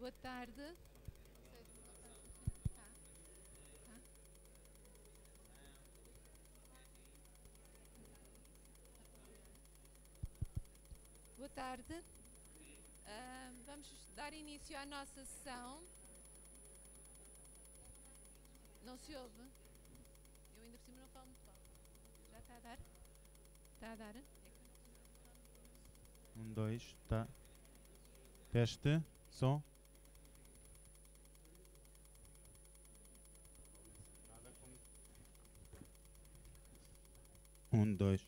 Boa tarde. Boa tarde. Vamos dar início à nossa sessão. Não se ouve? Eu ainda por cima não falo muito alto. Já está a dar? Está a dar? 1, 2, tá. Teste, som. Um, dois.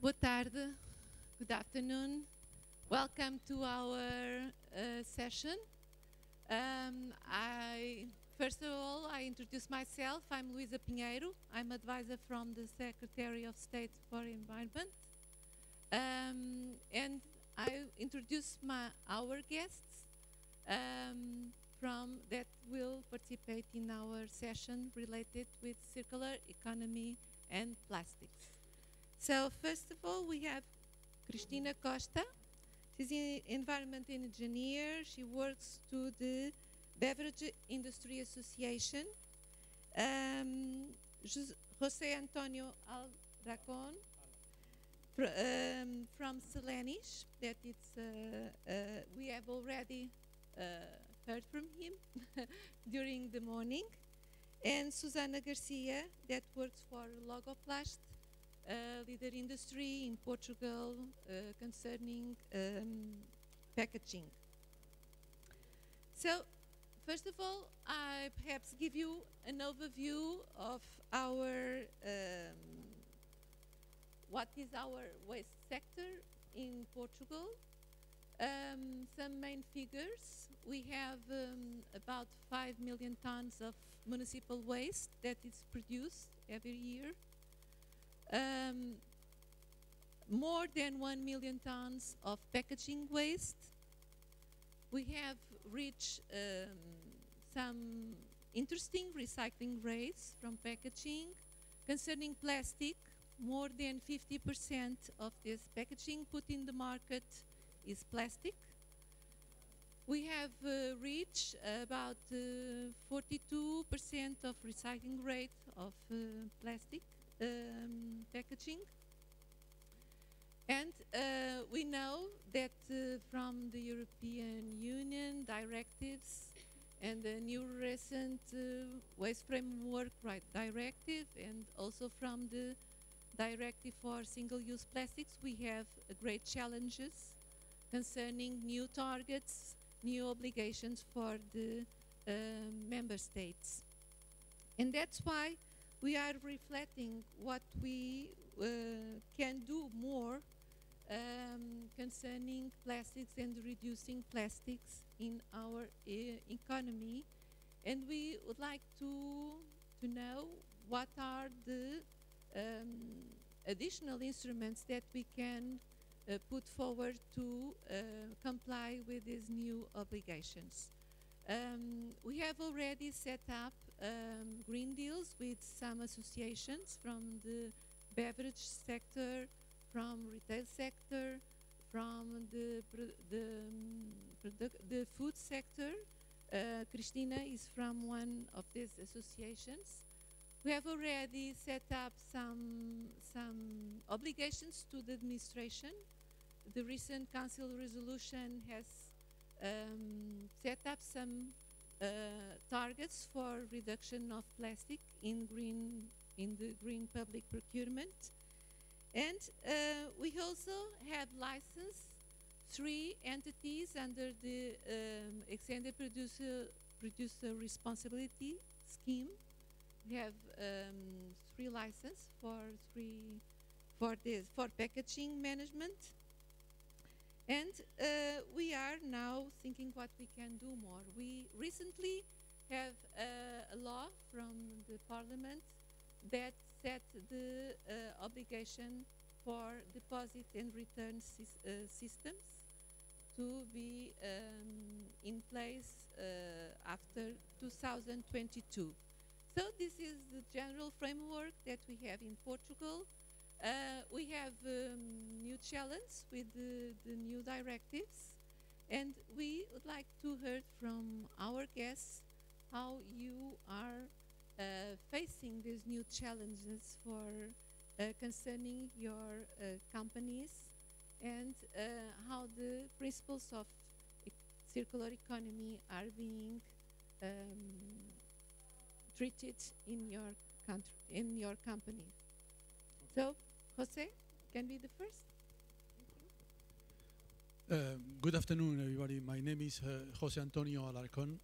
Boa tarde. Good afternoon. Welcome to our session. First of all, I introduce myself. I'm Luísa Pinheiro. I'm advisor from the Secretary of State for Environment. And I introduce our guests from that will participate in our session related with circular economy and plastics. So first of all, we have Cristina Costa. She's an environment engineer. She works to the Beverage Industry Association. José Antonio Alracon from Selenis. That it's we have already heard from him during the morning, and Susana Garcia that works for Logoplaste, leader industry in Portugal concerning packaging. So, first of all, I perhaps give you an overview of our what is our waste sector in Portugal. Some main figures. We have about 5 million tons of municipal waste that is produced every year. More than 1 million tons of packaging waste. We have reached some interesting recycling rates from packaging. Concerning plastic, more than 50% of this packaging put in the market is plastic. We have reached about 42% of recycling rate of plastic packaging. And we know that from the European Union directives and the new recent Waste Framework Directive, and also from the Directive for Single-Use Plastics, we have great challenges concerning new targets, new obligations for the member states. And that's why we are reflecting what we can do more concerning plastics and reducing plastics in our economy. And we would like to know what are the additional instruments that we can put forward to comply with these new obligations. We have already set up green deals with some associations from the beverage sector, from retail sector, from the food sector. Cristina is from one of these associations. We have already set up some obligations to the administration. The recent council resolution has set up some targets for reduction of plastic in the green public procurement. And we also have licensed 3 entities under the extended producer responsibility scheme. We have 3 licenses for packaging management. And we are now thinking what we can do more. We recently have a law from the Parliament that set the obligation for deposit and return systems to be in place after 2022. So this is the general framework that we have in Portugal. We have new challenge with the new directives. And we would like to hear from our guests how you are facing these new challenges for concerning your companies and how the principles of circular economy are being treated in your country, in your company. So, Jose, can be the first. Good afternoon, everybody. My name is Jose Antonio Alracon,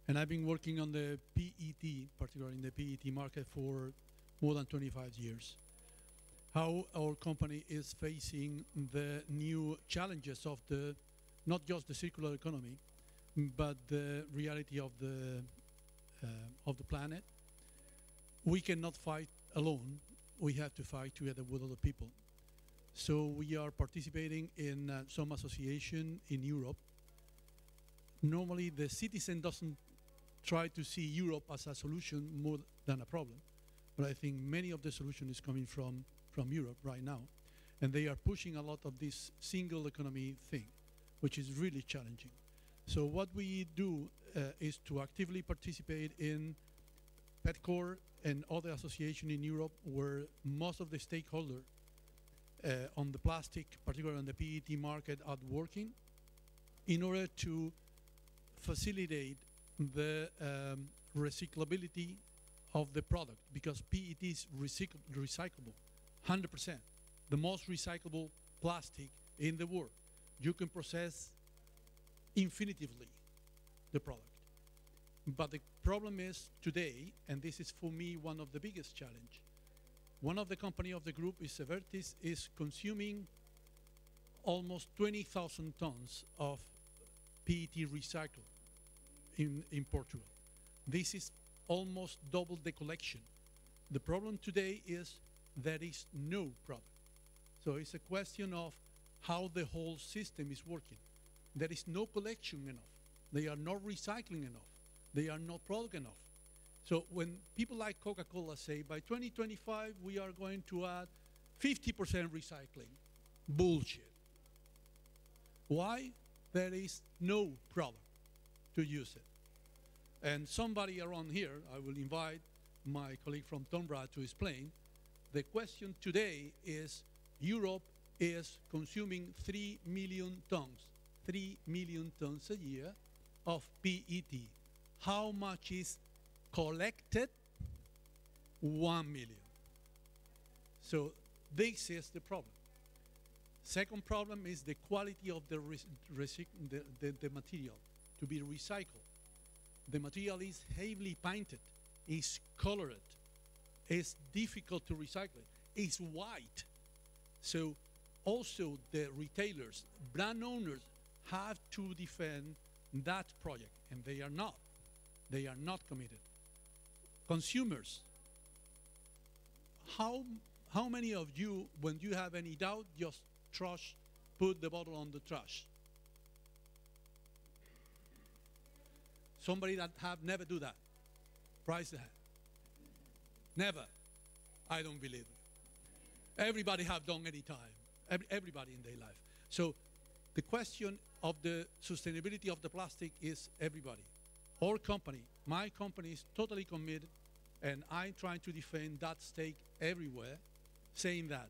and I've been working on the PET, particularly in the PET market, for more than 25 years. How our company is facing the new challenges of the, not just the circular economy, but the reality of the planet. We cannot fight alone. We have to fight together with other people. So we are participating in some association in Europe. Normally, the citizen doesn't try to see Europe as a solution more than a problem. But I think many of the solution is coming from Europe right now. And they are pushing a lot of this single economy thing, which is really challenging. So what we do is to actively participate in PETCOR and other associations in Europe where most of the stakeholders on the plastic, particularly on the PET market, are working in order to facilitate the recyclability of the product, because PET is recyclable, 100%. The most recyclable plastic in the world. You can process infinitively the product. But the problem is today, and this is for me one of the biggest challenge, one of the company of the group is Severtis, is consuming almost 20,000 tons of PET recycled in Portugal. This is almost double the collection. The problem today is there is no product. So it's a question of how the whole system is working. There is no collection enough. They are not recycling enough. They are not product enough. So when people like Coca-Cola say, by 2025, we are going to add 50% recycling, bullshit. Why? There is no product to use it. And somebody around here, I will invite my colleague from Tombra to explain, the question today is Europe is consuming 3 million tons a year of PET. How much is collected? 1 million. So this is the problem. Second problem is the quality of the material to be recycled. The material is heavily painted, is colored, is difficult to recycle, is white. So also the retailers, brand owners have to defend that project, and they are not. They are not committed. Consumers, how many of you, when you have any doubt, just trash, put the bottle on the trash? Somebody that have never do that? Raise the hand. Never. I don't believe it. Everybody have done any time. Everybody in their life. So the question of the sustainability of the plastic is everybody. Our company, my company is totally committed, and I'm trying to defend that stake everywhere, saying that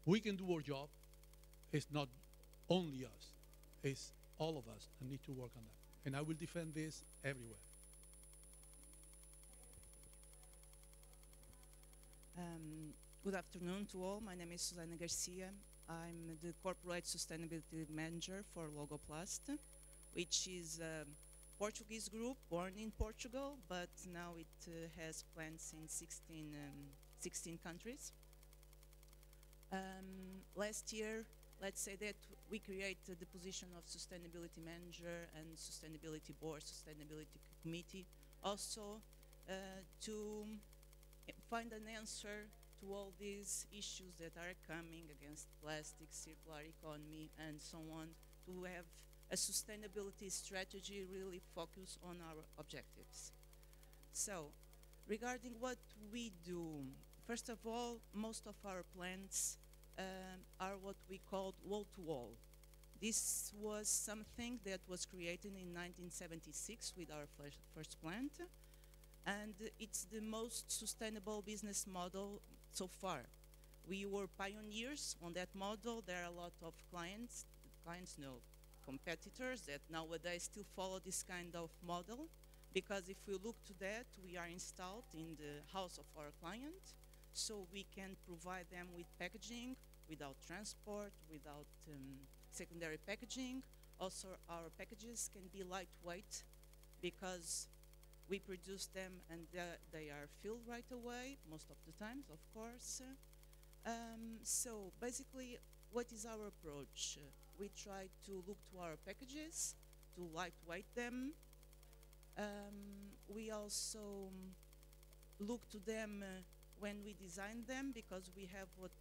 we can do our job. It's not only us, it's all of us that need to work on that. And I will defend this everywhere. Good afternoon to all. My name is Susana Garcia. I'm the Corporate Sustainability Manager for Logoplaste, which is a Portuguese group born in Portugal, but now it has plants in 16 countries. Last year, let's say that we created the position of Sustainability Manager and Sustainability Board, Sustainability Committee, also to find an answer to all these issues that are coming against plastic, circular economy, and so on, to have a sustainability strategy really focus on our objectives. So, regarding what we do, first of all, most of our plants are what we call wall-to-wall. This was something that was created in 1976 with our first plant, and it's the most sustainable business model so far. We were pioneers on that model. There are a lot of clients, no, competitors that nowadays still follow this kind of model, because if we look to that, we are installed in the house of our client, so we can provide them with packaging without transport, without secondary packaging. Also, our packages can be lightweight because we produce them and they are filled right away, most of the times, of course. So basically, what is our approach? We try to look to our packages, to lightweight them. We also look to them when we design them, because we have what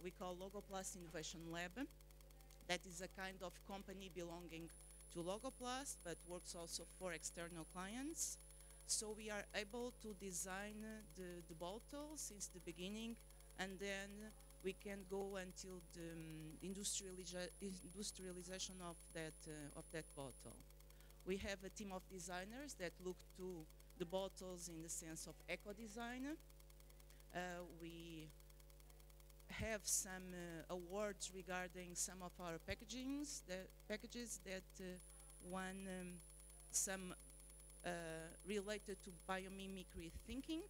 we call Logoplaste Innovation Lab. That is a kind of company belonging to Logoplaste, but works also for external clients. So we are able to design the bottle since the beginning, and then we can go until the industrialization of that bottle. We have a team of designers that look to the bottles in the sense of eco-design. We have some awards regarding some of our packages that won some related to biomimicry thinking.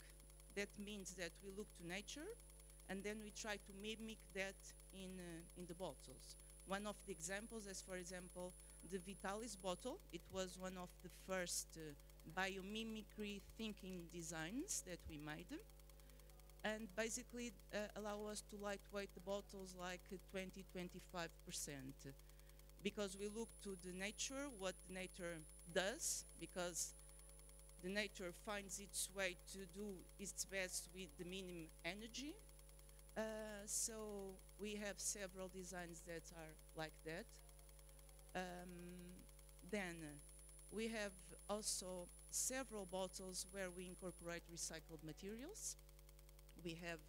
That means that we look to nature and then we try to mimic that in the bottles. One of the examples is, for example, the Vitalis bottle. It was one of the first biomimicry thinking designs that we made, and basically allow us to lightweight the bottles like 20–25%, because we look to the nature, what the nature does, because the nature finds its way to do its best with the minimum energy. So we have several designs that are like that. Then we have also several bottles where we incorporate recycled materials. We have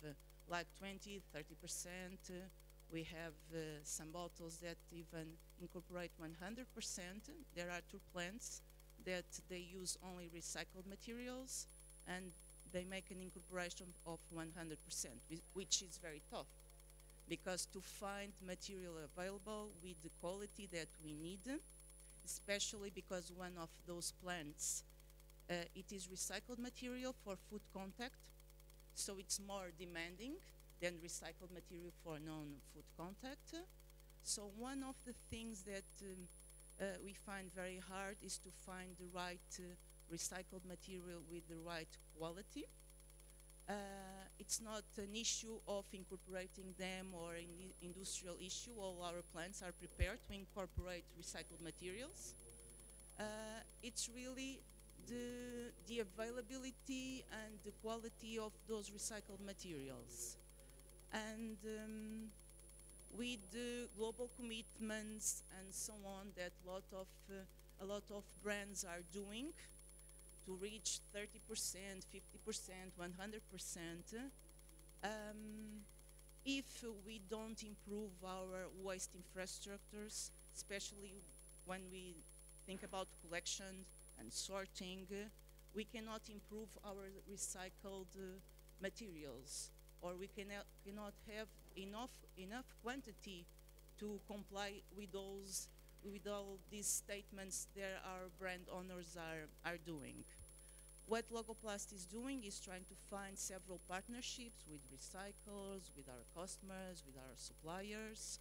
like 20–30%. We have some bottles that even incorporate 100%. There are 2 plants that they use only recycled materials, and they make an incorporation of 100%, which is very tough, because to find material available with the quality that we need, especially because one of those plants, it is recycled material for food contact, so it's more demanding than recycled material for non-food contact. So one of the things that we find very hard is to find the right recycled material with the right quality. It's not an issue of incorporating them or an industrial issue. All our plants are prepared to incorporate recycled materials. It's really the availability and the quality of those recycled materials. And with the global commitments and so on that a lot of brands are doing to reach 30%, 50%, 100%, if we don't improve our waste infrastructures, especially when we think about collection and sorting, we cannot improve our recycled materials, or we cannot have enough quantity to comply with all these statements that our brand owners are doing. What Logoplaste is doing is trying to find several partnerships with recyclers, with our customers, with our suppliers.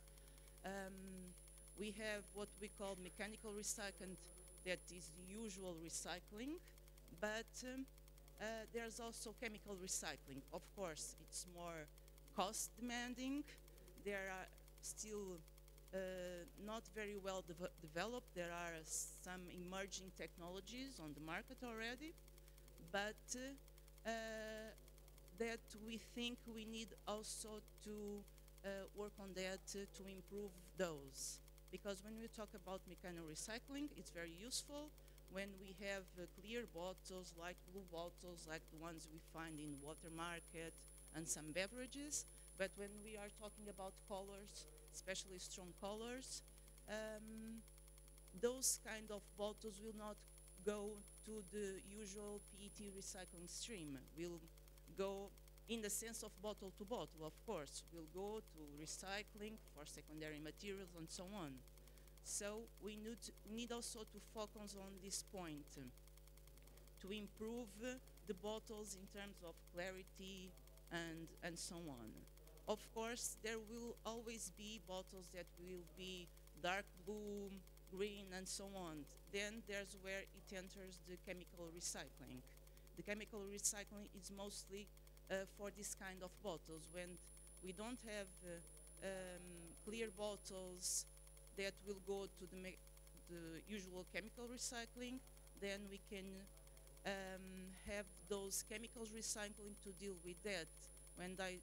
We have what we call mechanical recycling, that is the usual recycling, but there's also chemical recycling. Of course, it's more cost demanding. There are still not very well developed. There are some emerging technologies on the market already, but that we think we need also to work on that to improve those. Because when we talk about mechanical recycling, it's very useful when we have clear bottles, like blue bottles, like the ones we find in water market and some beverages. But when we are talking about colors, especially strong colors, those kind of bottles will not go to the usual PET recycling stream. Will go in the sense of bottle to bottle, of course. Will go to recycling for secondary materials and so on. So we need also to focus on this point, to improve the bottles in terms of clarity and so on. Of course, there will always be bottles that will be dark blue, green, and so on. Then there's where it enters the chemical recycling. The chemical recycling is mostly for this kind of bottles. When we don't have clear bottles that will go to the usual chemical recycling, then we can have those chemicals recycling to deal with that. When I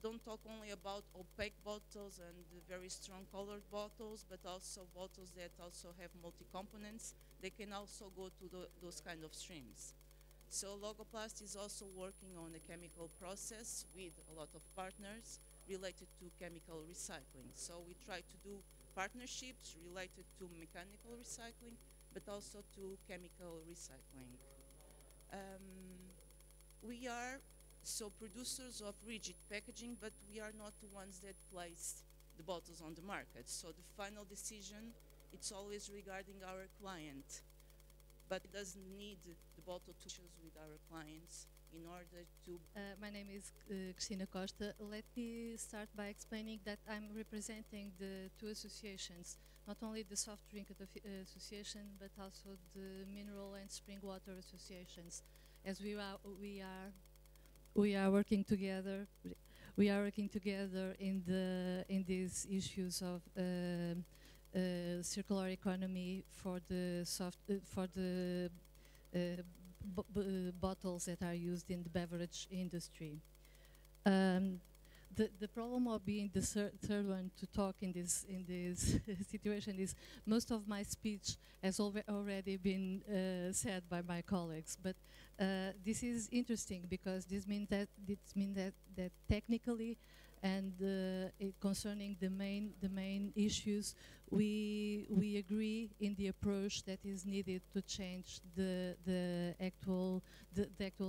don't talk only about opaque bottles and very strong colored bottles, but also bottles that also have multi-components. They can also go to those kind of streams. So Logoplaste is also working on a chemical process with a lot of partners related to chemical recycling. So we try to do partnerships related to mechanical recycling, but also to chemical recycling. We are producers of rigid packaging, but we are not the ones that place the bottles on the market. So the final decision, it's always regarding our client, but it doesn't need the bottle to choose with our clients in order to... My name is Cristina Costa. Let me start by explaining that I'm representing the two associations, not only the Soft Drink Association, but also the Mineral and Spring Water Associations. As we are working together. We are working together in these issues of circular economy for the bottles that are used in the beverage industry. The problem of being the third one to talk in this situation is most of my speech has already been said by my colleagues, but this is interesting because this means that technically and concerning the main issues, we agree in the approach that is needed to change the actual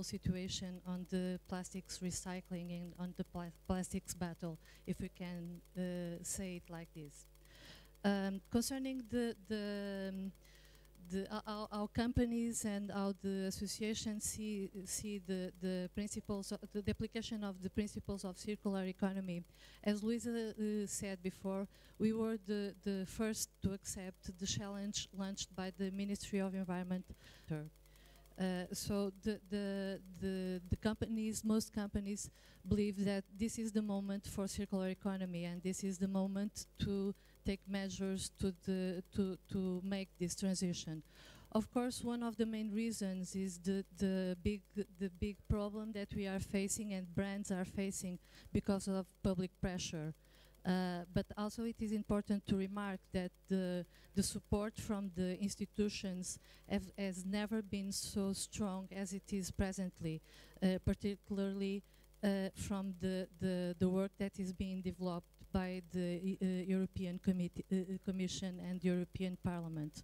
situation on the plastics recycling and on the plastics battle, if we can say it like this. Concerning our companies and how the association see the principles, the application of the principles of circular economy. As Luísa said before, we were the first to accept the challenge launched by the Ministry of Environment. So the companies, most companies, believe that this is the moment for circular economy, and this is the moment to take measures to make this transition. Of course, one of the main reasons is the big problem that we are facing and brands are facing because of public pressure. But also it is important to remark that the support from the institutions has never been so strong as it is presently, particularly from the work that is being developed by the European Commission and the European Parliament.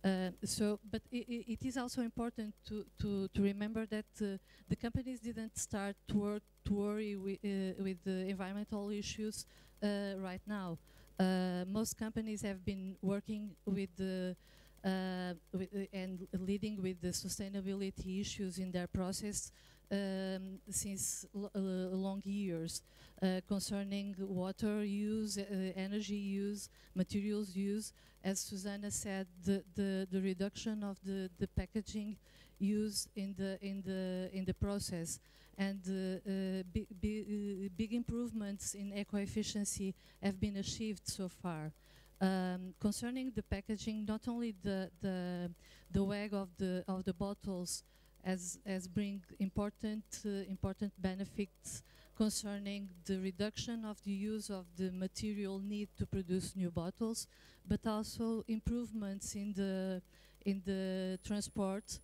But it is also important to remember that the companies didn't start to worry with the environmental issues right now. Most companies have been working with and leading with the sustainability issues in their process since long years, concerning water use, energy use, materials use. As Susana said, the reduction of the packaging use in the process, and big improvements in eco-efficiency have been achieved so far. Concerning the packaging, not only the WAG of the bottles has bring important benefits concerning the reduction of the use of the material need to produce new bottles, but also improvements in the transport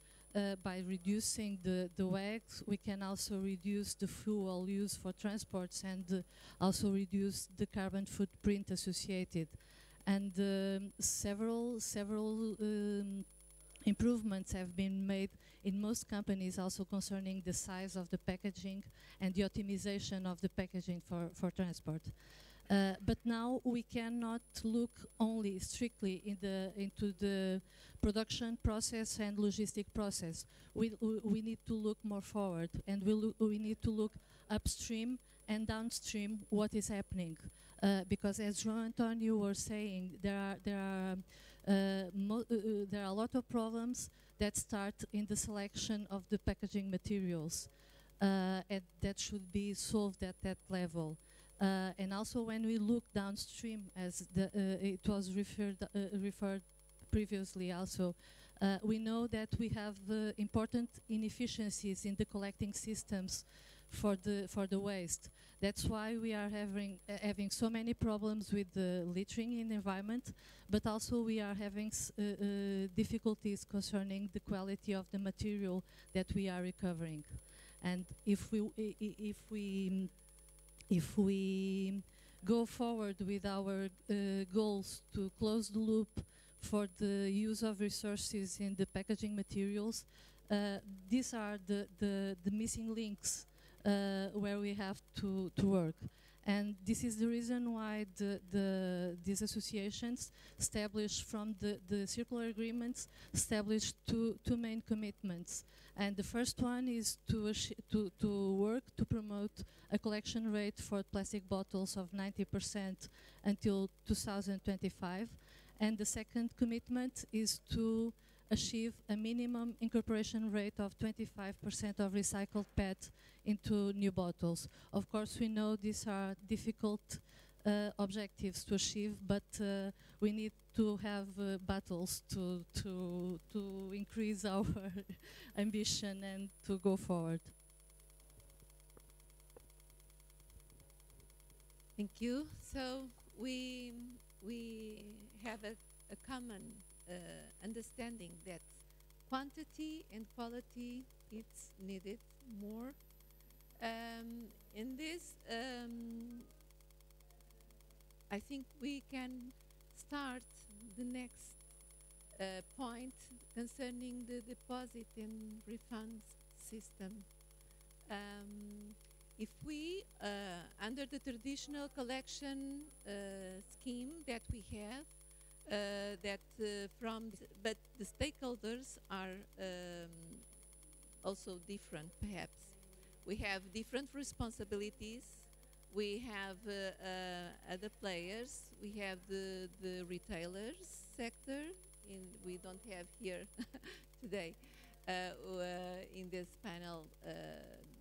by reducing the WAGs, we can also reduce the fuel used for transports and also reduce the carbon footprint associated. And several improvements have been made in most companies also concerning the size of the packaging and the optimization of the packaging for transport. But now we cannot look only strictly into the production process and logistic process. We need to look more forward, and we need to look upstream and downstream what is happening. Because as João Antonio was saying, there are a lot of problems that start in the selection of the packaging materials, and that should be solved at that level. And also when we look downstream, as it was referred previously also, we know that we have important inefficiencies in the collecting systems for the waste. That's why we are having so many problems with the littering in the environment, but also we are having difficulties concerning the quality of the material that we are recovering. And if we go forward with our goals to close the loop for the use of resources in the packaging materials, these are the missing links where we have to work. And this is the reason why these associations established from the circular agreements established two main commitments. And the first one is to work to promote a collection rate for plastic bottles of 90% until 2025. And the second commitment is to achieve a minimum incorporation rate of 25% of recycled PET into new bottles. Of course, we know these are difficult objectives to achieve, but we need to have battles to increase our ambition and to go forward. Thank you. So we have a common understanding that quantity and quality it's needed more. In this, I think we can start the next point concerning the deposit and refunds system. If we, under the traditional collection scheme that we have, but the stakeholders are also different, perhaps. We have different responsibilities. We have other players. We have the retailers sector. We don't have here today in this panel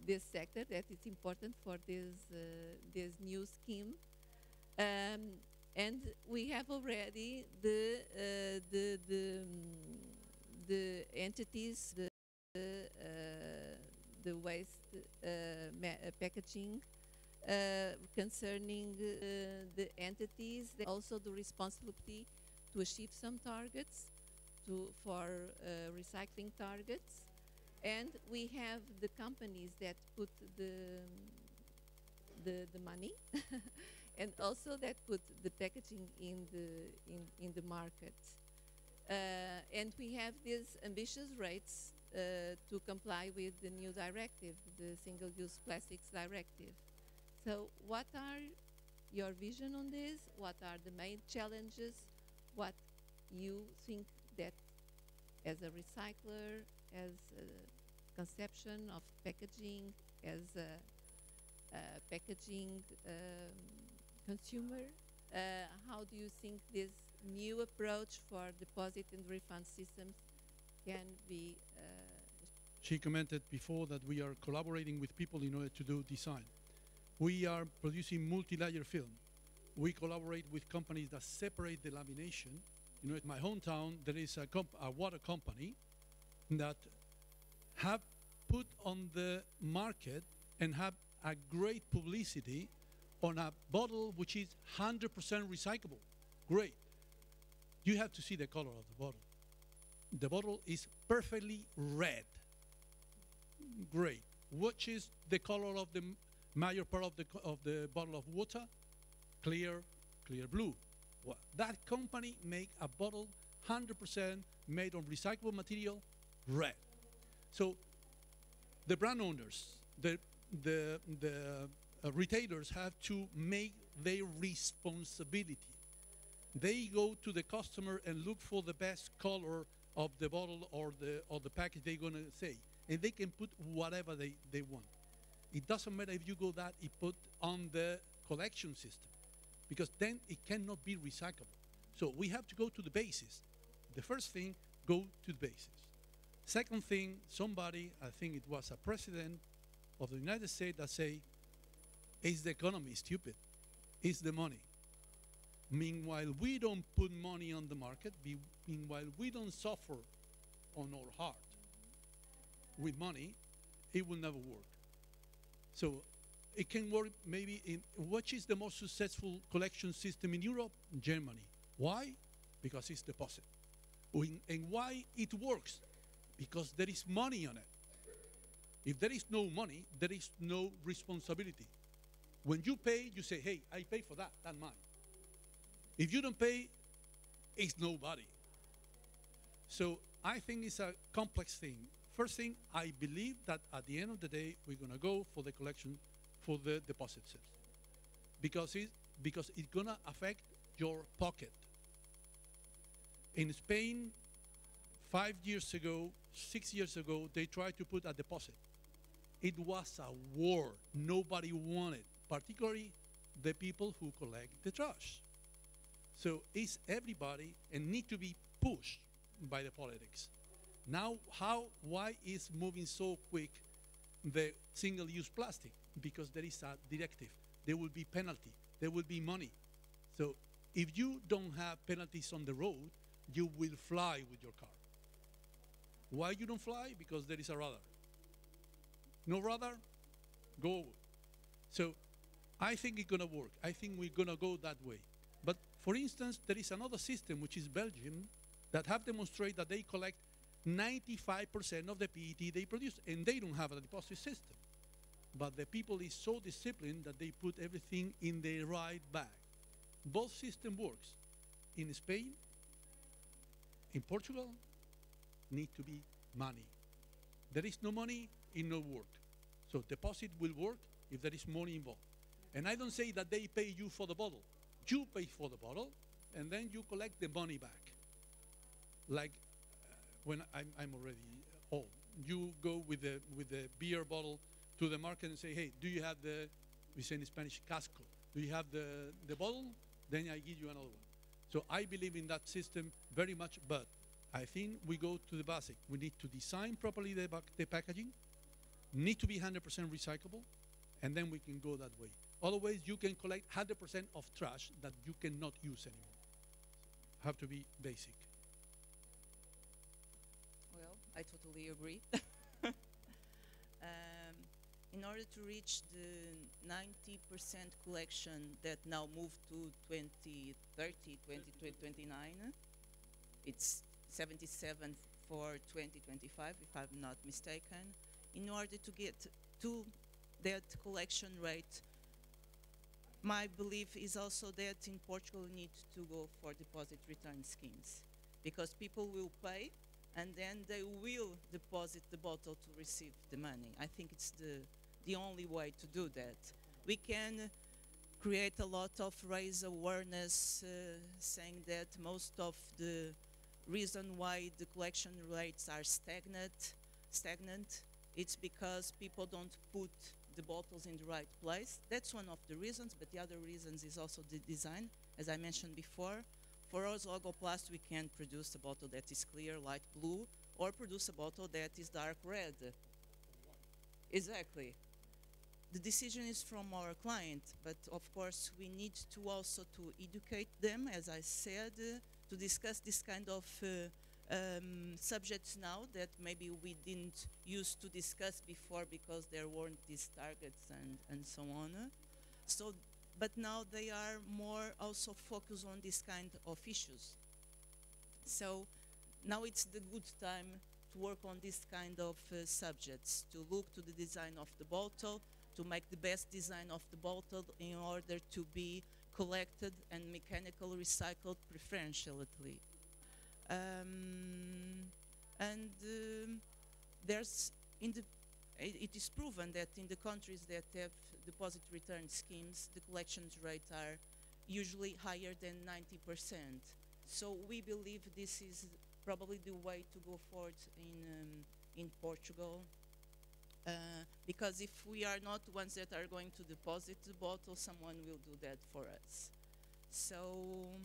this sector that is important for this new scheme. And we have already the entities, the waste packaging concerning the entities, also the responsibility to achieve some targets for recycling targets. And we have the companies that put the money and also that put the packaging in the market. And we have these ambitious rates to comply with the new directive, the Single-Use Plastics Directive. So what are your vision on this? What are the main challenges? What you think that as a recycler, as a conception of packaging, as a packaging consumer, how do you think this new approach for deposit and refund systems can be? She commented before that we are collaborating with people in order to do design. We are producing multi-layer film. We collaborate with companies that separate the lamination. You know, in my hometown, there is a water company that have put on the market and have a great publicity on a bottle which is 100% recyclable. Great. You have to see the color of the bottle. The bottle is perfectly red. Great. Which is the color of the major part of the bottle of water? Clear blue. Well, that company make a bottle 100% made of recyclable material, red. So the brand owners, the retailers have to make their responsibility. They go to the customer and look for the best color of the bottle or the package they're gonna say, and they can put whatever they want. It doesn't matter if you go that it put on the collection system, because then it cannot be recyclable. So we have to go to the basis. The first thing, go to the basis. Second thing, somebody, I think it was a president of the United States that say, is the economy stupid? Is the money? Meanwhile, we don't put money on the market. Meanwhile, we don't suffer on our heart with money, it will never work. So it can work maybe in, which is the most successful collection system in Europe? Germany. Why? Because it's deposit. And why it works? Because there is money on it. If there is no money, there is no responsibility. When you pay, you say, hey, I pay for that, that's mine. If you don't pay, it's nobody. So I think it's a complex thing. First thing, I believe that at the end of the day, we're gonna go for the collection, for the deposit system. Because it's gonna affect your pocket. In Spain, 5 years ago, 6 years ago, they tried to put a deposit. It was a war. Nobody wanted, particularly the people who collect the trash. So it's everybody and need to be pushed by the politics. Now, why is moving so quick the single-use plastic? Because there is a directive. There will be penalty. There will be money. So if you don't have penalties on the road, you will fly with your car. Why you don't fly? Because there is a radar. No radar? Go. So I think it's gonna work. I think we're gonna go that way. But for instance, there is another system, which is Belgium, that have demonstrated that they collect 95% of the PET they produce, and they don't have a deposit system. But the people is so disciplined that they put everything in the right bag. Both system works. In Spain, in Portugal, need to be money. There is no money, it no work. So deposit will work if there is money involved. And I don't say that they pay you for the bottle. You pay for the bottle, and then you collect the money back. Like when I'm already old, you go with the beer bottle to the market and say, hey, do you have the, we say in Spanish, casco? Do you have the bottle? Then I give you another one. So I believe in that system very much, but I think we go to the basic. We need to design properly the packaging, need to be 100% recyclable, and then we can go that way. Otherwise, you can collect 100% of trash that you cannot use anymore. Have to be basic. Well, I totally agree. In order to reach the 90% collection that now moved to 2030, 2029, it's 77 for 2025, if I'm not mistaken. In order to get to that collection rate, my belief is also that in Portugal we need to go for deposit return schemes, because people will pay and then they will deposit the bottle to receive the money. I think it's the only way to do that. We can create a lot of raise awareness, saying that most of the reason why the collection rates are stagnant, it's because people don't put the bottles in the right place. That's one of the reasons, but the other reasons is also the design. As I mentioned before, for us Logoplaste, we can produce a bottle that is clear, light blue, or produce a bottle that is dark red. Exactly. The decision is from our client, but of course we need to also to educate them, as I said, to discuss this kind of subjects now that maybe we didn't used to discuss before because there weren't these targets and so on. So, but now they are more also focused on this kind of issues. So now it's the good time to work on this kind of subjects, to look to the design of the bottle, to make the best design of the bottle in order to be collected and mechanical recycled preferentially. It is proven that in the countries that have deposit return schemes, the collections rates are usually higher than 90%. So we believe this is probably the way to go forward in Portugal. Because if we are not the ones that are going to deposit the bottle, someone will do that for us. So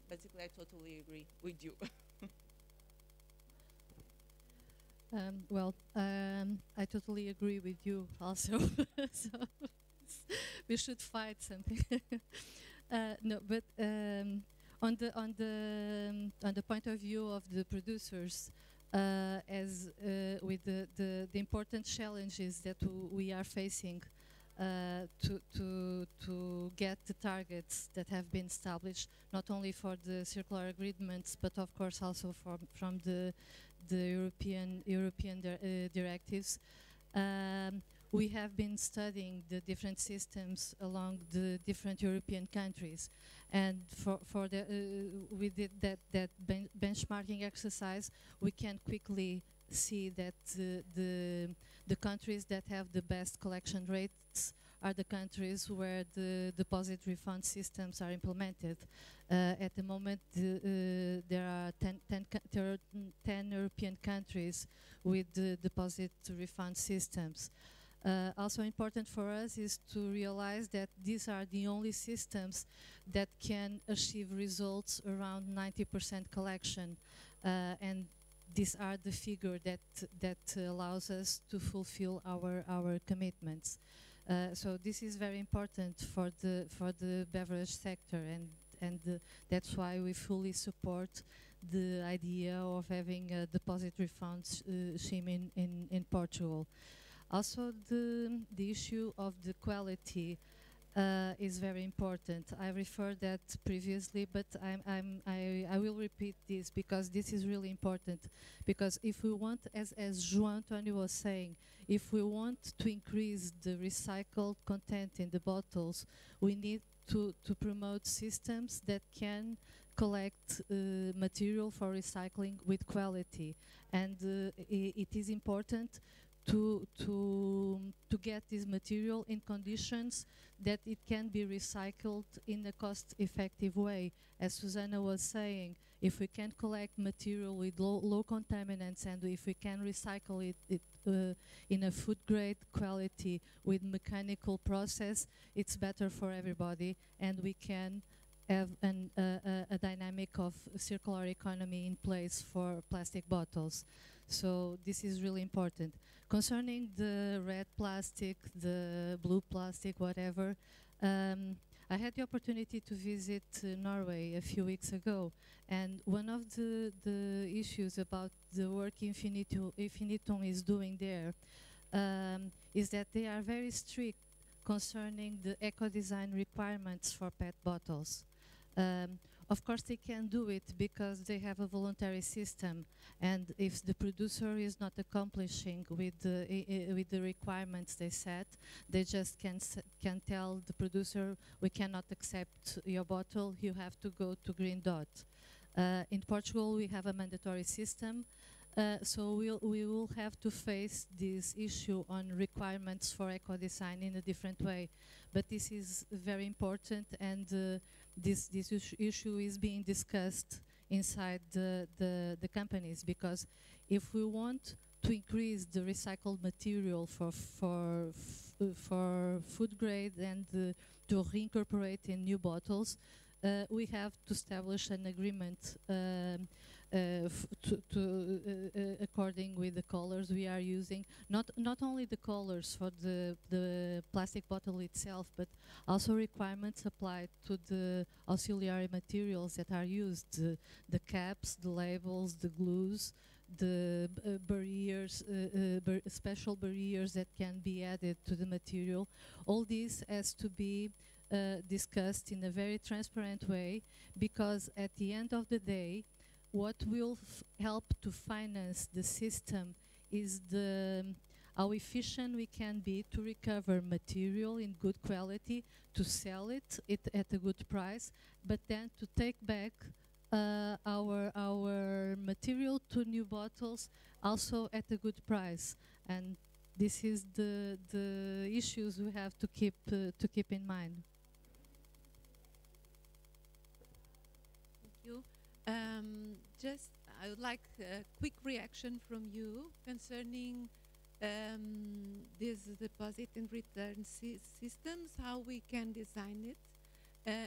basically, I totally agree with you. I totally agree with you also. So we should fight something. No, but on the point of view of the producers, as with the important challenges that we are facing to get the targets that have been established, not only for the circular agreements, but of course also from the European directives. We have been studying the different systems along the different European countries, and we did that benchmarking exercise. We can quickly see that the countries that have the best collection rates are the countries where the deposit refund systems are implemented. At the moment, there are 10 European countries with the deposit refund systems. Also important for us is to realize that these are the only systems that can achieve results around 90% collection, and these are the figure that allows us to fulfill our commitments. So this is very important for the beverage sector, and that's why we fully support the idea of having a deposit refund scheme in Portugal. Also, the issue of the quality is very important. I referred that previously, but I will repeat this because this is really important. Because if we want, as João António was saying, if we want to increase the recycled content in the bottles, we need to promote systems that can collect material for recycling with quality, and it is important to get this material in conditions that it can be recycled in a cost-effective way. As Susana was saying, if we can collect material with low contaminants, and if we can recycle it in a food-grade quality with mechanical process, it's better for everybody, and we can have a dynamic of circular economy in place for plastic bottles. So this is really important. Concerning the red plastic, the blue plastic, whatever, I had the opportunity to visit Norway a few weeks ago, and one of the issues about the work Infinitum is doing there is that they are very strict concerning the eco-design requirements for PET bottles. Of course, they can do it because they have a voluntary system, and if the producer is not accomplishing with the requirements they set, they just can tell the producer, we cannot accept your bottle, you have to go to Green Dot. In Portugal, we have a mandatory system, so we will have to face this issue on requirements for eco-design in a different way. But this is very important, and this issue is being discussed inside the companies, because if we want to increase the recycled material for food grade and to reincorporate in new bottles, we have to establish an agreement according with the colors we are using, not only the colors for the plastic bottle itself, but also requirements applied to the auxiliary materials that are used, the caps, the labels, the glues, the barriers, special barriers that can be added to the material. All this has to be discussed in a very transparent way, because at the end of the day, what will help to finance the system is how efficient we can be to recover material in good quality, to sell it at a good price, but then to take back our material to new bottles also at a good price. And this is the issues we have to keep in mind. Thank you. Just, I would like a quick reaction from you concerning these deposit and return systems, how we can design it.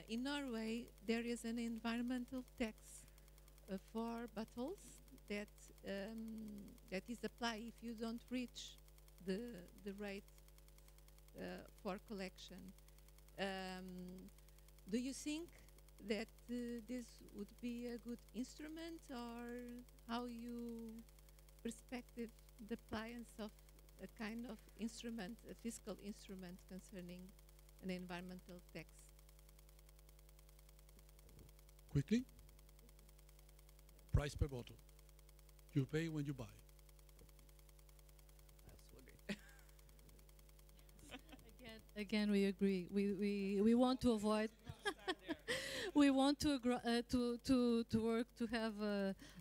In Norway, there is an environmental tax for bottles that that is applied if you don't reach the rate for collection. Do you think that this would be a good instrument, or how you perspective the appliance of a kind of instrument, a fiscal instrument concerning an environmental tax? Quickly, price per bottle. You pay when you buy. Again, we agree. We want to avoid. We want to work to have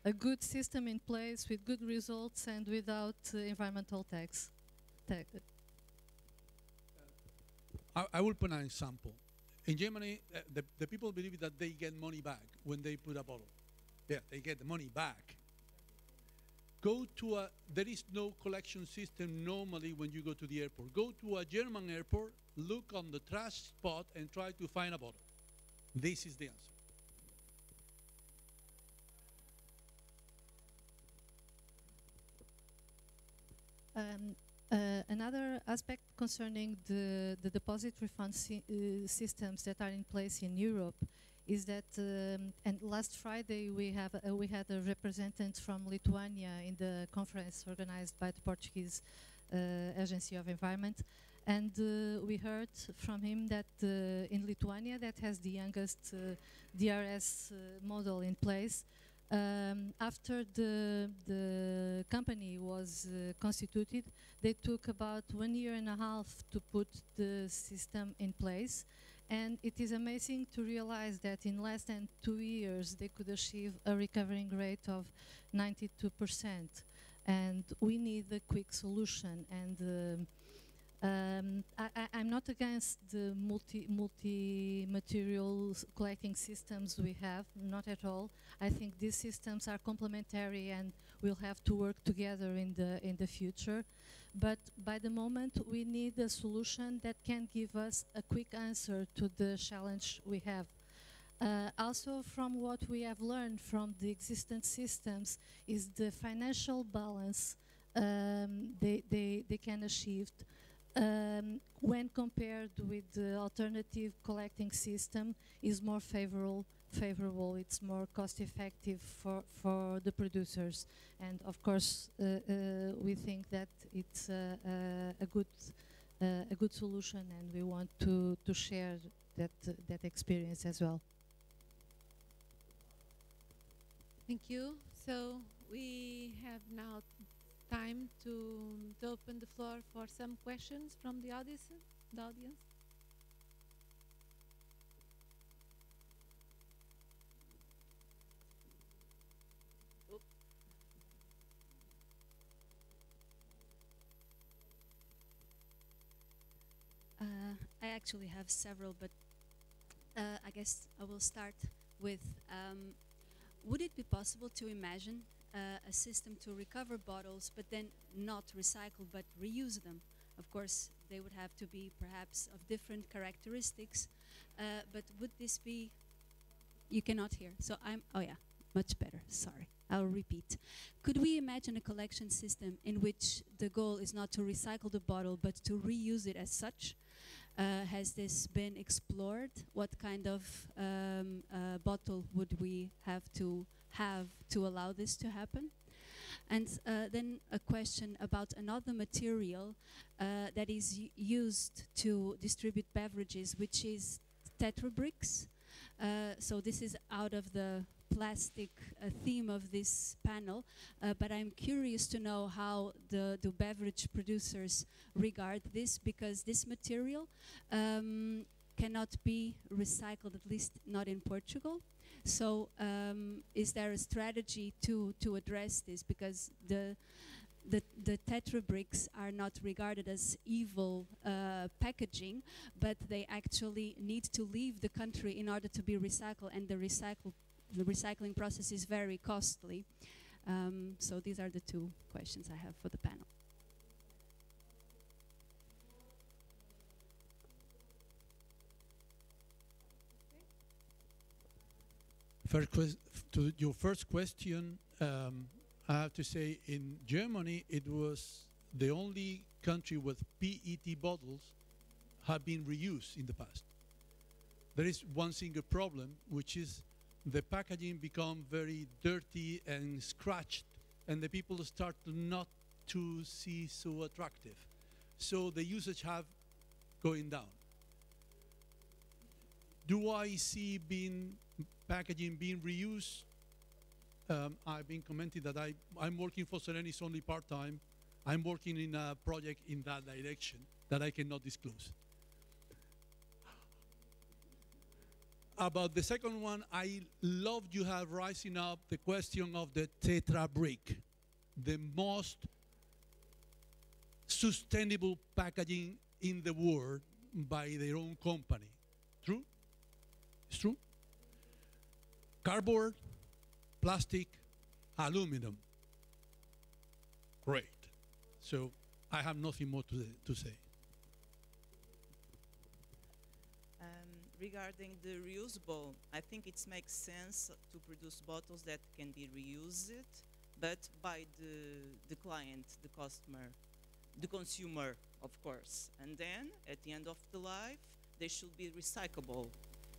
a good system in place with good results and without environmental tax. I will put an example. In Germany, the people believe that they get money back when they put a bottle. Yeah, they get the money back. There is no collection system normally when you go to the airport. Go to a German airport, look on the trash spot and try to find a bottle. This is the answer. Another aspect concerning the deposit refund systems that are in place in Europe is that, and last Friday we had a representative from Lithuania in the conference organized by the Portuguese Agency of Environment, and we heard from him that in Lithuania, that has the youngest DRS model in place, after the company was constituted, they took about 1.5 years to put the system in place. And it is amazing to realize that in less than 2 years, they could achieve a recovering rate of 92%. And we need a quick solution. And I'm not against the multi-material collecting systems we have, not at all. I think these systems are complementary and will have to work together in the future. But by the moment, we need a solution that can give us a quick answer to the challenge we have. Also, from what we have learned from the existing systems is the financial balance they can achieve when compared with the alternative collecting system is more favorable. It's more cost effective for the producers, and of course we think that it's a good solution, and we want to share that experience as well. Thank you. So we have now time to open the floor for some questions from the audience. I actually have several, but I guess I will start with, would it be possible to imagine a system to recover bottles, but then not recycle, but reuse them? Of course, they would have to be perhaps of different characteristics, but would this be, you cannot hear, so oh yeah, much better, sorry. I'll repeat. Could we imagine a collection system in which the goal is not to recycle the bottle, but to reuse it as such? Has this been explored? What kind of bottle would we have to allow this to happen? And then a question about another material that is used to distribute beverages, which is Tetra bricks. So this is out of the plastic theme of this panel, but I'm curious to know how the beverage producers regard this, because this material cannot be recycled, at least not in Portugal. So is there a strategy to address this? Because the Tetra bricks are not regarded as evil packaging, but they actually need to leave the country in order to be recycled, and the recycling process is very costly. So these are the two questions I have for the panel. To your first question, I have to say in Germany it was the only country with PET bottles have been reused in the past. There is one single problem, which is the packaging become very dirty and scratched, and the people start not to see so attractive. So the usage have going down. Do I see packaging being reused? I've been commenting that I'm working for Selenis only part-time. I'm working in a project in that direction that I cannot disclose. About the second one, I love you have rising up the question of the Tetra brick, the most sustainable packaging in the world by their own company. True? It's true? Cardboard, plastic, aluminum. Great. So I have nothing more to say. Regarding the reusable, I think it makes sense to produce bottles that can be reused, but by the client, the customer, the consumer, of course. And then, at the end of the life, they should be recyclable.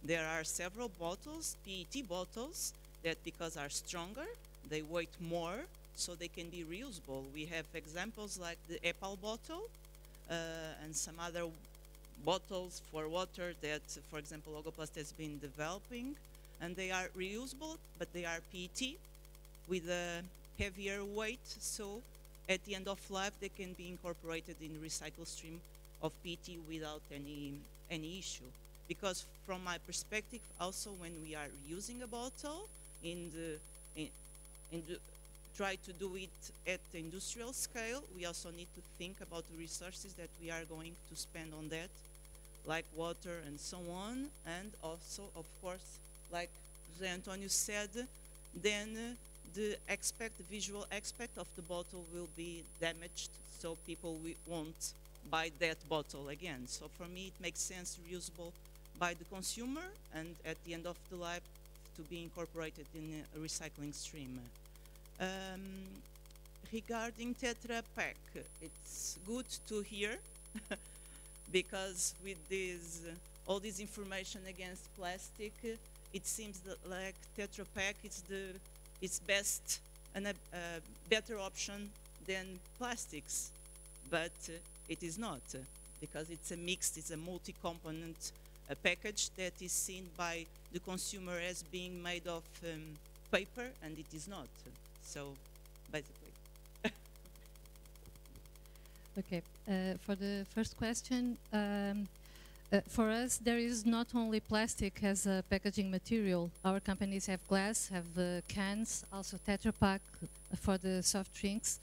There are several bottles, PET bottles, that because are stronger, they weight more, so they can be reusable. We have examples like the Apple bottle and some other bottles for water that, for example, Logoplaste has been developing, and they are reusable, but they are PET with a heavier weight, so at the end of life they can be incorporated in the recycle stream of PET without any issue. Because from my perspective, also when we are using a bottle, try to do it at the industrial scale, we also need to think about the resources that we are going to spend on that, like water and so on, and also, of course, like José Antonio said, then the visual aspect of the bottle will be damaged, so people won't buy that bottle again. So for me, it makes sense reusable by the consumer, and at the end of the life, to be incorporated in a recycling stream. Regarding Tetra Pak, it's good to hear because with all this information against plastic, it seems that like Tetra Pak is best and a better option than plastics, but it is not, because it's a mixed, it's a multi-component package that is seen by the consumer as being made of paper, and it is not. So, basically. Okay, for the first question, for us there is not only plastic as a packaging material. Our companies have glass, have cans, also Tetra Pak for the soft drinks.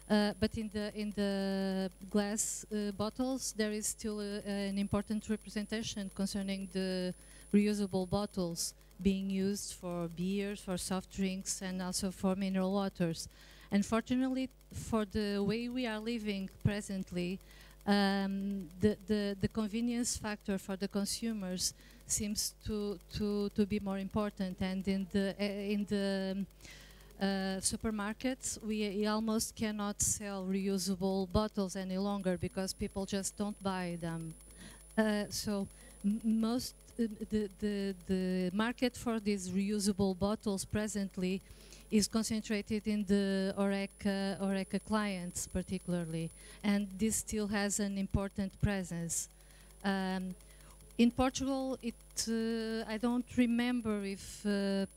But in the glass bottles, there is still an important representation concerning the reusable bottles being used for beers, for soft drinks, and also for mineral waters. Unfortunately, for the way we are living presently, the convenience factor for the consumers seems to be more important, and in the supermarkets, we almost cannot sell reusable bottles any longer because people just don't buy them. So the market for these reusable bottles presently is concentrated in the HoReCa clients particularly, and this still has an important presence. In Portugal, I don't remember if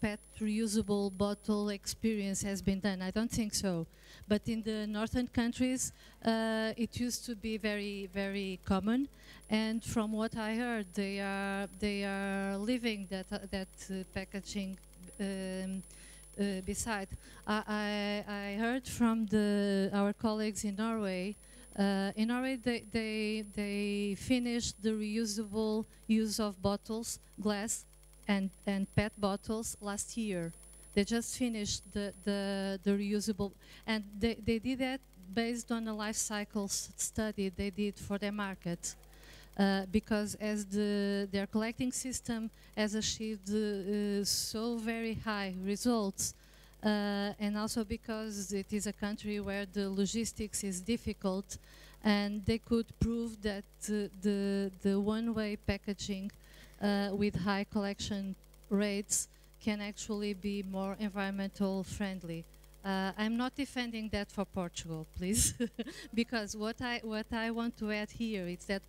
PET reusable bottle experience has been done. I don't think so. But in the northern countries, it used to be very, very common. And from what I heard, they are leaving that packaging beside. I heard from our colleagues in Norway. In Norway, they finished the reusable use of bottles, glass, and PET bottles last year. They just finished the reusable, and they did that based on a life cycle study they did for their market. Because as their collecting system has achieved so very high results, and also because it is a country where the logistics is difficult, and they could prove that the one-way packaging with high collection rates can actually be more environmental friendly. I'm not defending that for Portugal, please, because what I want to add here is that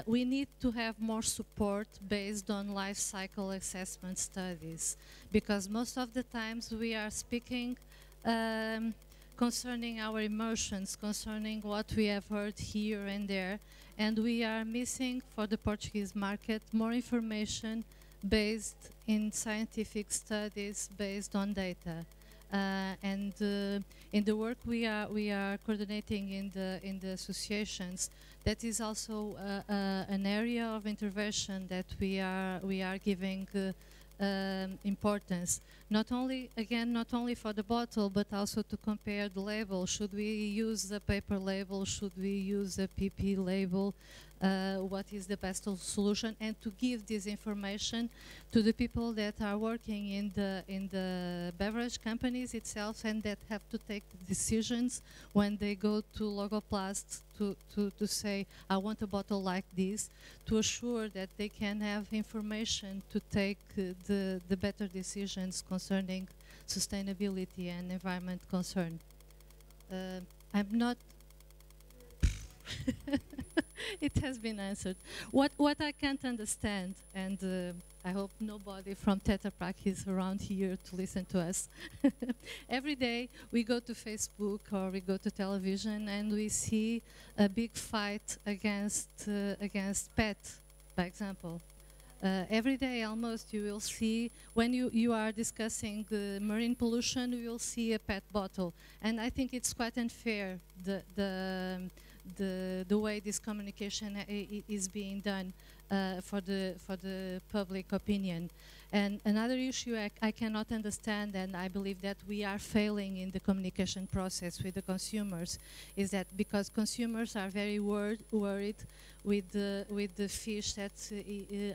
we need to have more support based on life cycle assessment studies, because most of the times we are speaking concerning our emotions, concerning what we have heard here and there, and we are missing for the Portuguese market more information based in scientific studies based on data. And in the work we are coordinating in the associations, that is also an area of intervention that we are giving importance. Not only for the bottle, but also to compare the label. Should we use a paper label? Should we use a PP label? What is the best solution? And to give this information to the people that are working in the beverage companies itself, and that have to take the decisions when they go to Logoplaste to say, I want a bottle like this, to assure that they can have information to take the better decisions concerning sustainability and environment concern. I'm not it has been answered. What I can't understand, and I hope nobody from Tetra Pak is around here to listen to us. Every day we go to Facebook or we go to television and we see a big fight against PET, by example. Every day almost you will see, when you are discussing marine pollution, you will see a PET bottle. And I think it's quite unfair, the way this communication is being done for the public opinion. And another issue I cannot understand, and I believe that we are failing in the communication process with the consumers, is that because consumers are very worried with the fish that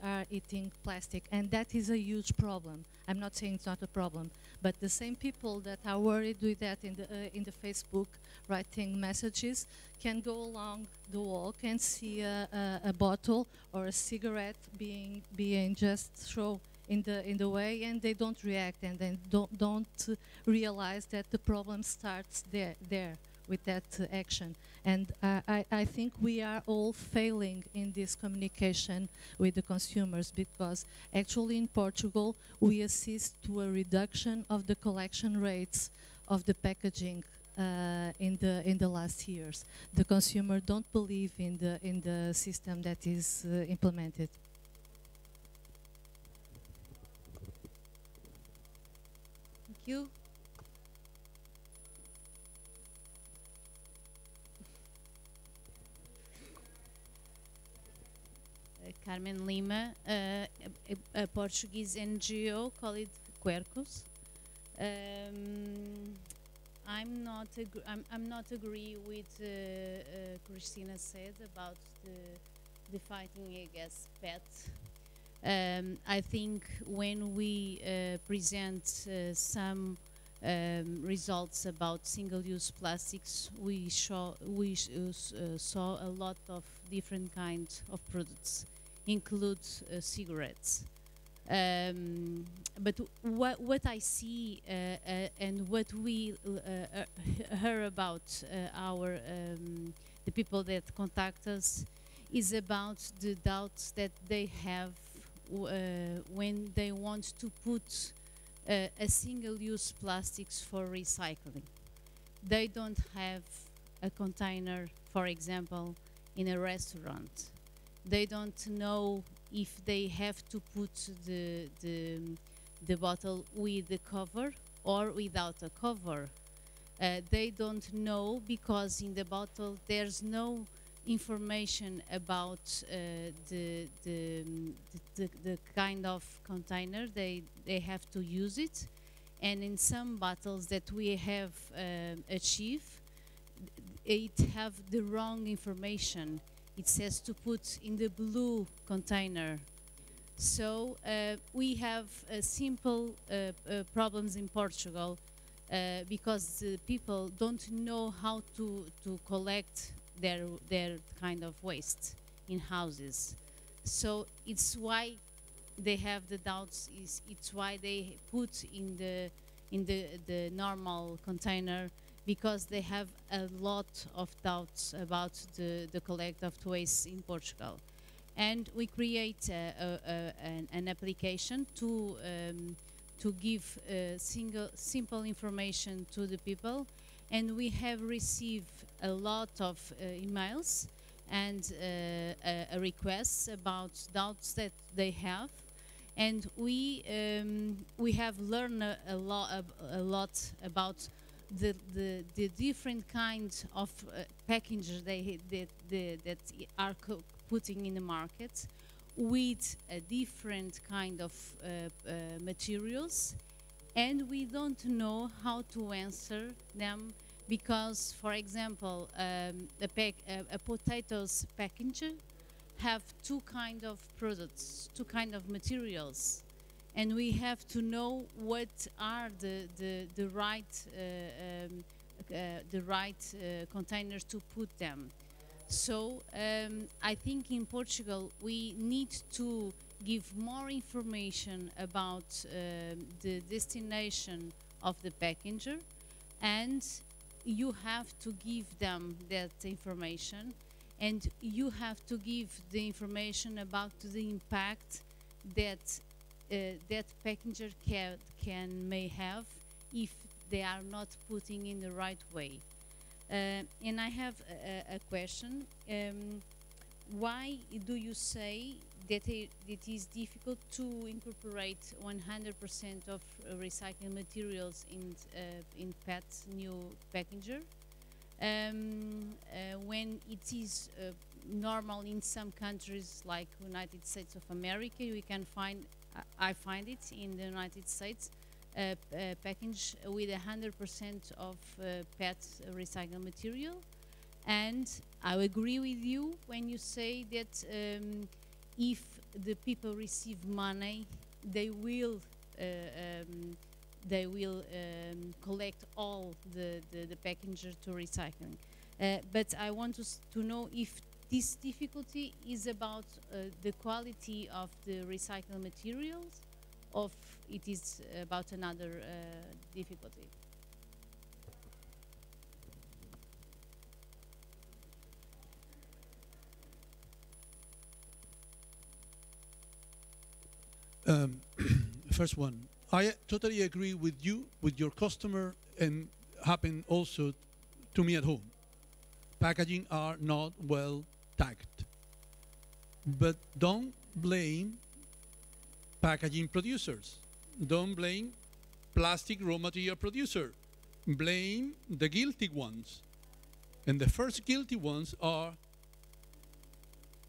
are eating plastic, and that is a huge problem. I'm not saying it's not a problem, but the same people that are worried with that in the Facebook writing messages can go along the walk and see a bottle or a cigarette being just thrown in the way, and they don't react, and then don't realize that the problem starts there with that action. And I think we are all failing in this communication with the consumers, because actually in Portugal we assist to a reduction of the collection rates of the packaging in the last years. The consumer don't believe in the system that is implemented. Thank you. Carmen Lima, a Portuguese NGO called Quercus. I'm not agree with Cristina said about the fighting against PET. I think when we present some results about single-use plastics, we saw a lot of different kinds of products, include cigarettes. But what I see and what we hear about the people that contact us is about the doubts that they have when they want to put a single-use plastics for recycling. They don't have a container, for example, in a restaurant. They don't know if they have to put the bottle with the cover or without a cover. They don't know because in the bottle there's no information about the kind of container they have to use it. And in some bottles that we have achieved, it have the wrong information. It says to put in the blue container. So we have simple problems in Portugal because the people don't know how to collect their kind of waste in houses. So it's why they have the doubts. It's why they put in the normal container, because they have a lot of doubts about the collect of waste in Portugal. And we create an application to give simple information to the people, and we have received a lot of emails and requests about doubts that they have, and we have learned a lot about the different kinds of packages that are putting in the market with a different kind of materials, and we don't know how to answer them because, for example, a potatoes package have two kind of products, two kind of materials, and we have to know what are the right containers to put them. So I think in Portugal we need to give more information about the destination of the packager, and you have to give them that information, and you have to give the information about the impact that that packager may have if they are not putting in the right way. And I have a question. Why do you say that it is difficult to incorporate 100% of recycled materials in PET new packager? When it is normal in some countries like United States of America, we can find, I find it in the United States, package with 100% of PET recycled material. And I agree with you when you say that if the people receive money, they will collect all the packages to recycling. But I want to know if this difficulty is about the quality of the recycled materials, or it is about another difficulty. First one, I totally agree with you, with your customer, and happen also to me at home. Packaging are not well tagged. But don't blame packaging producers. Don't blame plastic raw material producer. Blame the guilty ones. And the first guilty ones are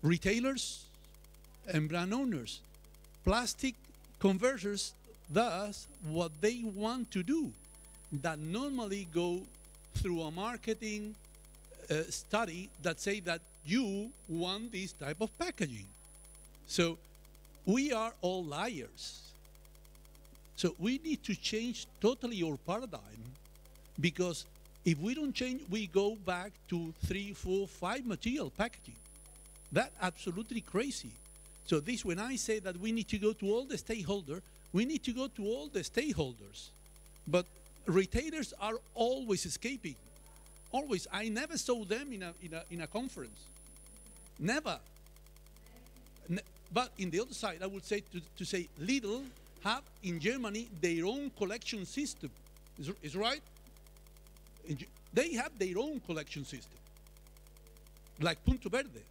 retailers and brand owners. Plastic converters does what they want to do, that normally go through a marketing study that say that you want this type of packaging. So we are all liars. So we need to change totally our paradigm, because if we don't change, we go back to 3, 4, 5 material packaging. That's absolutely crazy. So this, when I say that we need to go to all the stakeholders, we need to go to all the stakeholders. But retailers are always escaping. Always. I never saw them in a conference. Never. But in the other side, I would say to say Lidl have in Germany their own collection system. Is right? They have their own collection system, like Punto Verde.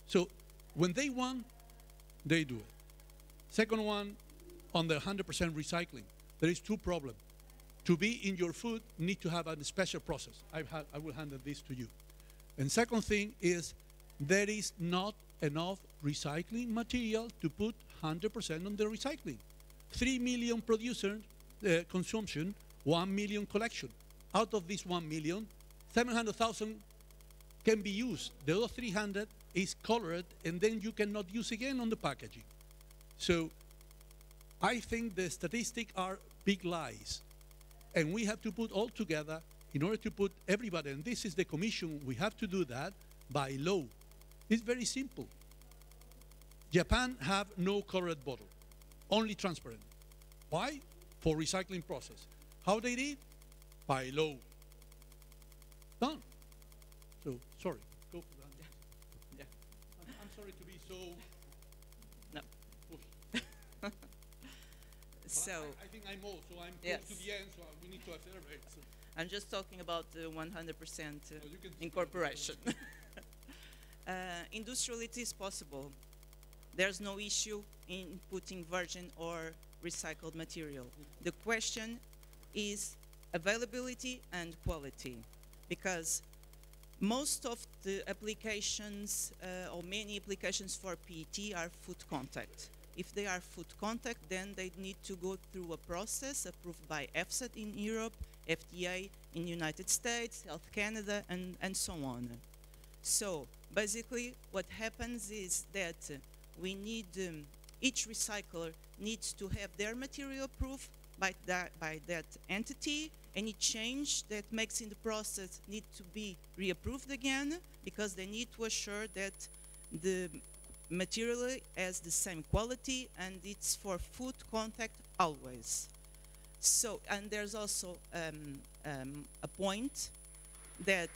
So when they want, they do it. Second one, on the 100% recycling, there is two problems. To be in your food, need to have a special process. I will hand this to you. And second thing is, there is not enough recycling material to put 100% on the recycling. 3 million producers consumption, 1 million collection. Out of this 1 million, 700,000 can be used. The other 300 is colored, and then you cannot use again on the packaging. So I think the statistics are big lies. And we have to put all together in order to put everybody, and this is the commission, we have to do that by law. It's very simple. Japan have no colored bottle, only transparent. Why? For recycling process. How they did? By law. Done. So, sorry. Go for that. Yeah. I'm sorry to be so... No. Push. So I think I'm old, so I'm yes. close to the end, so we need to accelerate. So. I'm just talking about 100% you can incorporation. Industrially, it is possible. There's no issue in putting virgin or recycled material. The question is availability and quality, because most of the applications or many applications for PET are food contact. If they are food contact, then they need to go through a process approved by EFSA in Europe, FDA in the United States, Health Canada, and so on. So basically what happens is that we need, each recycler needs to have their material approved by that entity. Any change that makes in the process need to be reapproved again, because they need to assure that the material has the same quality and it's for food contact always. So, and there's also a point that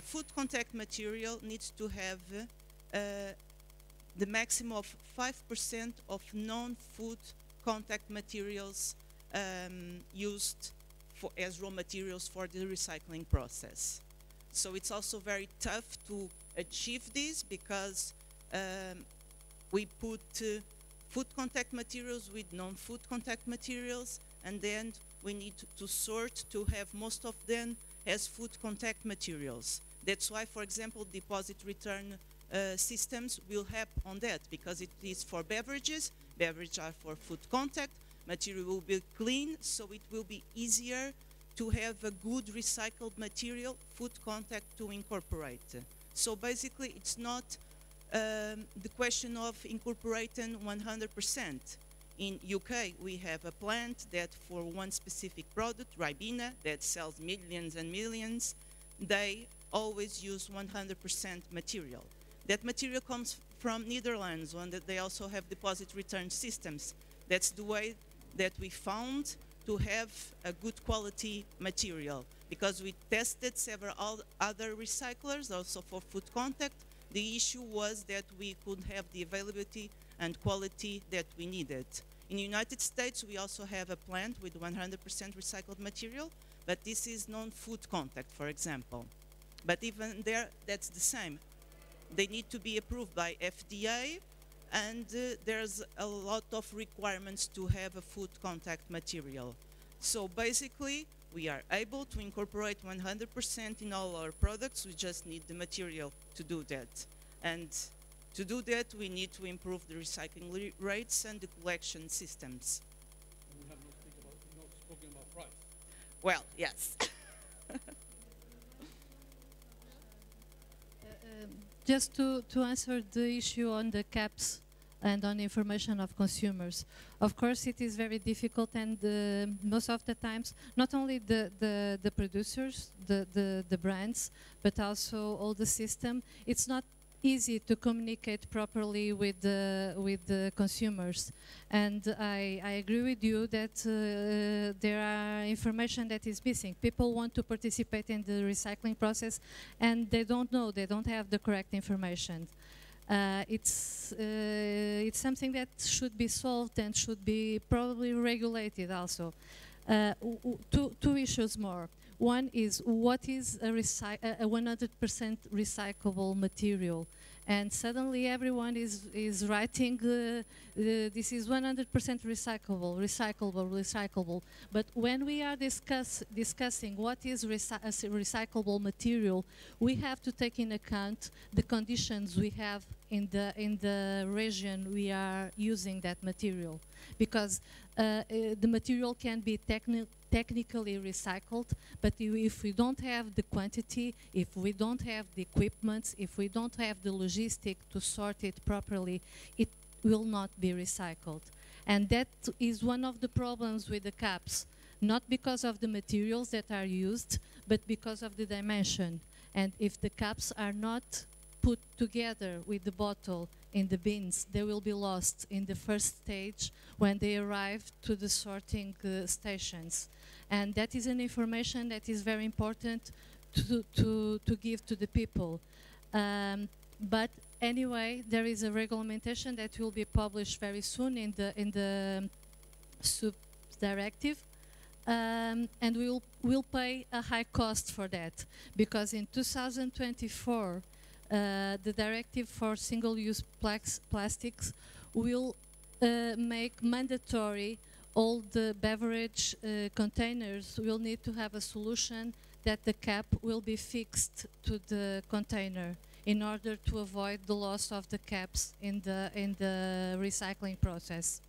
food contact material needs to have the maximum of 5% of non-food contact materials used as raw materials for the recycling process. So it's also very tough to achieve this, because we put food contact materials with non-food contact materials, and then we need to sort to have most of them as food contact materials. That's why, for example, deposit return systems will help on that, because it is for beverages. Beverages are for food contact. Material will be clean, so it will be easier to have a good recycled material, food contact, to incorporate. So basically, it's not the question of incorporating 100%. In UK, we have a plant that for one specific product, Ribena, that sells millions and millions, they always use 100% material. That material comes from Netherlands, one that they also have deposit return systems. That's the way that we found to have a good quality material, because we tested several other recyclers also for food contact. The issue was that we couldn't have the availability and quality that we needed. In the United States, we also have a plant with 100% recycled material, but this is non-food contact, for example. But even there, that's the same. They need to be approved by FDA, and there's a lot of requirements to have a food contact material. So basically, we are able to incorporate 100% in all our products. We just need the material to do that. And to do that, we need to improve the recycling rates and the collection systems. We have not spoken about price. Well, yes. Just to answer the issue on the caps and on information of consumers. Of course, it is very difficult, and most of the times, not only the producers, the brands, but also all the system, it's not easy to communicate properly with the consumers. And I agree with you that there are information that is missing. People want to participate in the recycling process, and they don't know, they don't have the correct information. It's something that should be solved and should be probably regulated also. Two issues more. One is, what is a 100% recyclable material? And suddenly everyone is writing, this is 100% recyclable. But when we are discussing what is a recyclable material, we have to take in account the conditions we have in the region we are using that material. Because the material can be technically recycled, but if we don't have the quantity, if we don't have the equipment, if we don't have the logistic to sort it properly, it will not be recycled. And that is one of the problems with the caps, not because of the materials that are used, but because of the dimension. And if the caps are not put together with the bottle in the bins, they will be lost in the first stage when they arrive to the sorting stations. And that is an information that is very important to give to the people. But anyway, there is a regulation that will be published very soon in the sub directive. And we'll pay a high cost for that, because in 2024, the directive for single-use plastics will make mandatory all the beverage containers will need to have a solution that the cap will be fixed to the container in order to avoid the loss of the caps in the recycling process.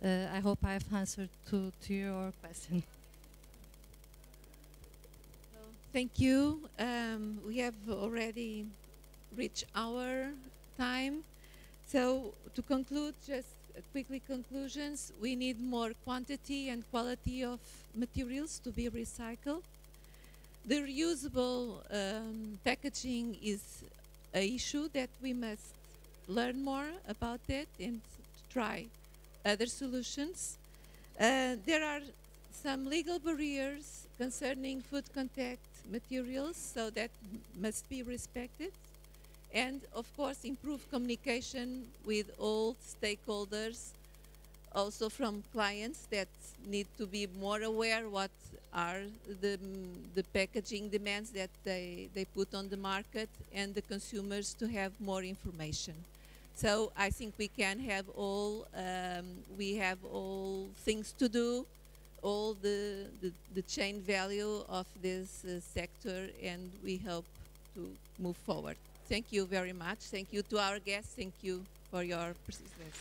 I hope I've answered to your question. Thank you. We have already reached our time. So to conclude, just quickly conclusions, we need more quantity and quality of materials to be recycled. The reusable packaging is an issue that we must learn more about it and try other solutions. There are some legal barriers concerning food contact materials, so that must be respected. And of course, improve communication with all stakeholders, also from clients that need to be more aware what are the packaging demands that they put on the market, and the consumers to have more information. So I think we can have all, we have all things to do, all the chain value of this sector, and we hope to move forward. Thank you very much. Thank you to our guests. Thank you for your persistence.